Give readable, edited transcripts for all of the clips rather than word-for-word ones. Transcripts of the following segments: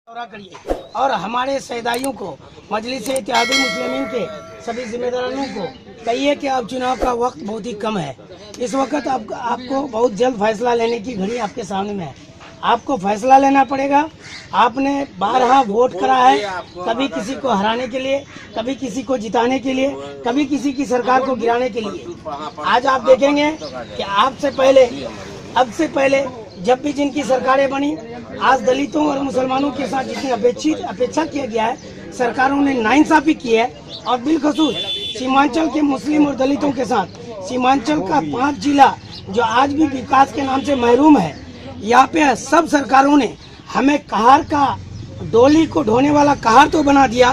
दौरा करिए और हमारे शहीदाइयों को, मजलिस इत्तेहादुल मुस्लिमीन के सभी जिम्मेदारों को कहिए कि अब चुनाव का वक्त बहुत ही कम है। इस वक्त आपको बहुत जल्द फैसला लेने की घड़ी आपके सामने में है। आपको फैसला लेना पड़ेगा। आपने 12 वोट करा है, कभी किसी को हराने के लिए, कभी किसी को जिताने के लिए, कभी किसी की सरकार को गिराने के लिए। आज आप देखेंगे कि अब से पहले जब भी जिनकी सरकारें बनी, आज दलितों और मुसलमानों के साथ जितनी अपेक्षा किया गया है, सरकारों ने नाइंसाफी की है। और बिलखसूस सीमांचल के मुस्लिम और दलितों के साथ सीमांचल का 5 जिला जो आज भी विकास के नाम से महरूम है, यहाँ पे सब सरकारों ने हमें कहार का, डोली को ढोने वाला कहार तो बना दिया,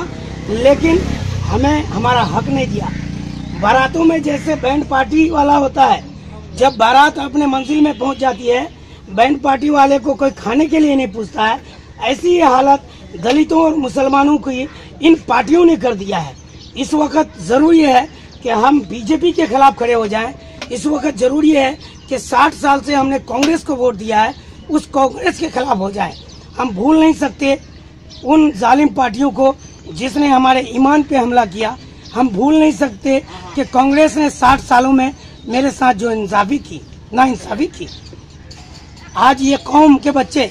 लेकिन हमें हमारा हक नहीं दिया। बारातों में जैसे बैंड पार्टी वाला होता है, जब बारात अपने मंजिल में पहुंच जाती है, बैंड पार्टी वाले को कोई खाने के लिए नहीं पूछता है। ऐसी ये हालत दलितों और मुसलमानों की इन पार्टियों ने कर दिया है। इस वक्त जरूरी है कि हम बीजेपी के खिलाफ खड़े हो जाएं। इस वक्त जरूरी है कि 60 साल से हमने कांग्रेस को वोट दिया है, उस कांग्रेस के खिलाफ हो जाएं। हम भूल नहीं सकते उन जालिम पार्टियों को जिसने हमारे ईमान पे हमला किया। हम भूल नहीं सकते कि कांग्रेस ने 60 सालों में मेरे साथ जो नाइंसाफी की। आज ये कौम के बच्चे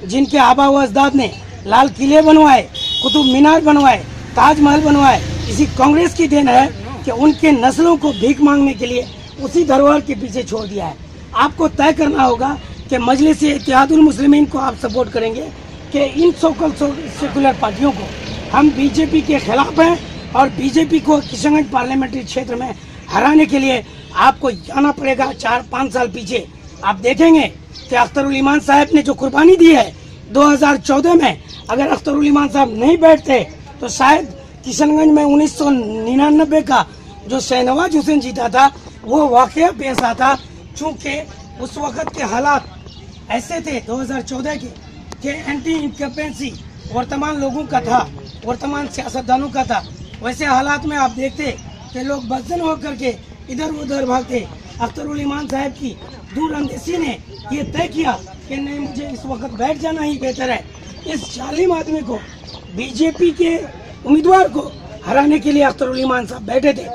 जिनके आबा व अजदाद ने लाल किले बनवाए, कुतुब मीनार बनवाए, ताजमहल बनवाए, इसी कांग्रेस की देन है कि उनके नस्लों को भीख मांगने के लिए उसी धरोहर के पीछे छोड़ दिया है। आपको तय करना होगा कि मजलिस इत्तेहादुल मुस्लिमीन को आप सपोर्ट करेंगे कि इन सेकुलर पार्टियों को। हम बीजेपी के खिलाफ हैं और बीजेपी को किशनगंज पार्लियामेंट्री क्षेत्र में हराने के लिए आपको जाना पड़ेगा 4-5 साल पीछे। आप देखेंगे कि अख्तरुल ईमान साहब ने जो कुर्बानी दी है 2014 में, अगर अख्तरुल ईमान साहब नहीं बैठते तो शायद किशनगंज में 1999 का जो शहनवाज हुसैन जीता था वो वाकया पेश आता। चूँकि उस वक्त के हालात ऐसे थे 2014 के एंटी इनकम्पेंसी वर्तमान लोगों का था, वर्तमान सियासतदानों का था। वैसे हालात में आप देखते कि लोग बदजन होकर के इधर उधर भागते। अख्तरुल ईमान साहब की दूरअंदेशी ने ये तय किया कि नहीं, मुझे इस वक्त बैठ जाना ही बेहतर है। इस जालिम आदमी को, बीजेपी के उम्मीदवार को हराने के लिए अख्तरुल ईमान साहब बैठे थे।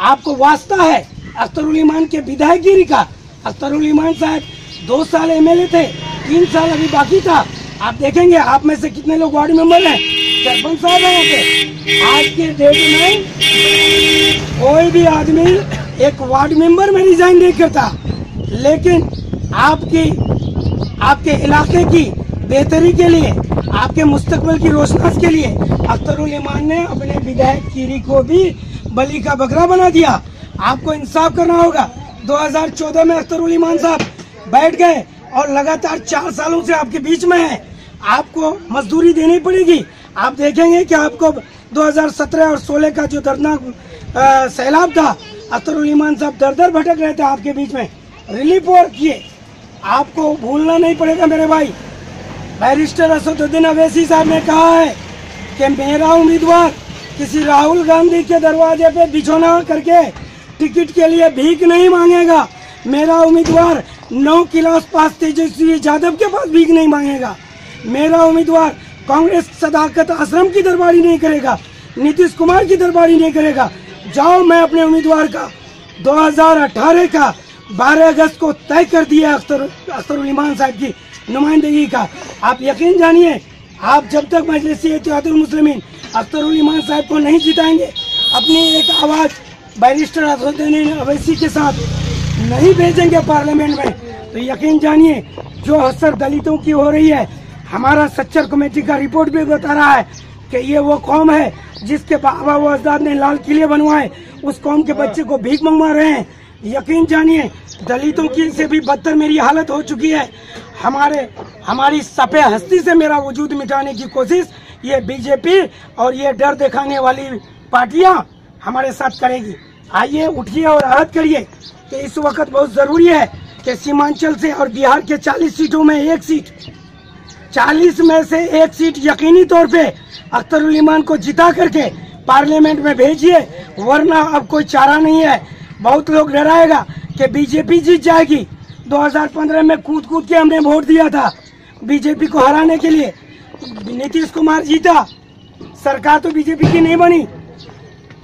आपको वास्ता है अख्तरुल ईमान के विधायकगिरी का। अख्तरुल ईमान साहब 2 साल एमएलए थे, 3 साल अभी बाकी था। आप देखेंगे आप में से कितने लोग वार्ड मेंबर हैं, सरपंच साहब हैं यहाँ पे। आज के डेट में कोई भी आदमी एक वार्ड मेंबर में रिजाइन नहीं करता, लेकिन आपके इलाके की बेहतरी के लिए, आपके मुस्तकबिल की रोशनास के लिए अख्तरुल ईमान ने अपने विधायकगिरी को भी बलि का बकरा बना दिया। आपको इंसाफ करना होगा। 2014 में अख्तरुल ईमान साहब बैठ गए और लगातार 4 सालों से आपके बीच में है। आपको मजदूरी देनी पड़ेगी। आप देखेंगे कि आपको 2017 और 16 का जो दर्दनाक सैलाब था, अख्तरुल ईमान साहब दर भटक रहे थे आपके बीच में, रिलीफ वर्क किए। आपको भूलना नहीं पड़ेगा मेरे भाई। बैरिस्टर असदुद्दीन अवैसी साहब ने कहा है कि मेरा उम्मीदवार किसी राहुल गांधी के दरवाजे पे बिछौना करके टिकट के लिए भीख नहीं मांगेगा। मेरा उम्मीदवार 9 क्लास पास तेजस्वी यादव के पास भीख नहीं मांगेगा। मेरा उम्मीदवार कांग्रेस सदाकत आश्रम की दरबारी नहीं करेगा, नीतीश कुमार की दरबारी नहीं करेगा। जाओ, मैं अपने उम्मीदवार का 2018 का 12 अगस्त को तय कर दिया अख्तरुल ईमान साहब की नुमाइंदगी का। आप यकीन जानिए, आप जब तक मजलिस इत्तेहादुल मुस्लिमीन अख्तरुल ईमान साहब को नहीं जिताएंगे, अपनी एक आवाज़ बैरिस्टर असदुद्दीन अवैसी के साथ नहीं भेजेंगे पार्लियामेंट में, तो यकीन जानिए जो असर दलितों की हो रही है, हमारा सच्चर कमेटी का रिपोर्ट भी बता रहा है कि ये वो कौम है जिसके बाबा व अजदाद ने लाल किले बनवाए, उस कौम के बच्चे को भीख मंगवा रहे हैं। यकीन जानिए दलितों की से भी बदतर मेरी हालत हो चुकी है। हमारी सफ़े हस्ती से मेरा वजूद मिटाने की कोशिश ये बीजेपी और ये डर दिखाने वाली पार्टियां हमारे साथ करेगी। आइए उठिए और आहत करिए कि इस वक्त बहुत जरूरी है कि सीमांचल से और बिहार के 40 सीटों में 1 सीट, 40 में से 1 सीट यकीनी तौर पे अख्तरुल ईमान को जिता करके पार्लियामेंट में भेजिए, वरना अब कोई चारा नहीं है। बहुत लोग डराएगा कि बीजेपी जीत जाएगी। 2015 में कूद के हमने वोट दिया था बीजेपी को हराने के लिए, नीतीश कुमार जीता, सरकार तो बीजेपी की नहीं बनी,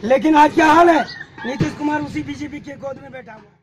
लेकिन आज क्या हाल है, नीतीश कुमार उसी बीजेपी के गोद में बैठा हुआ।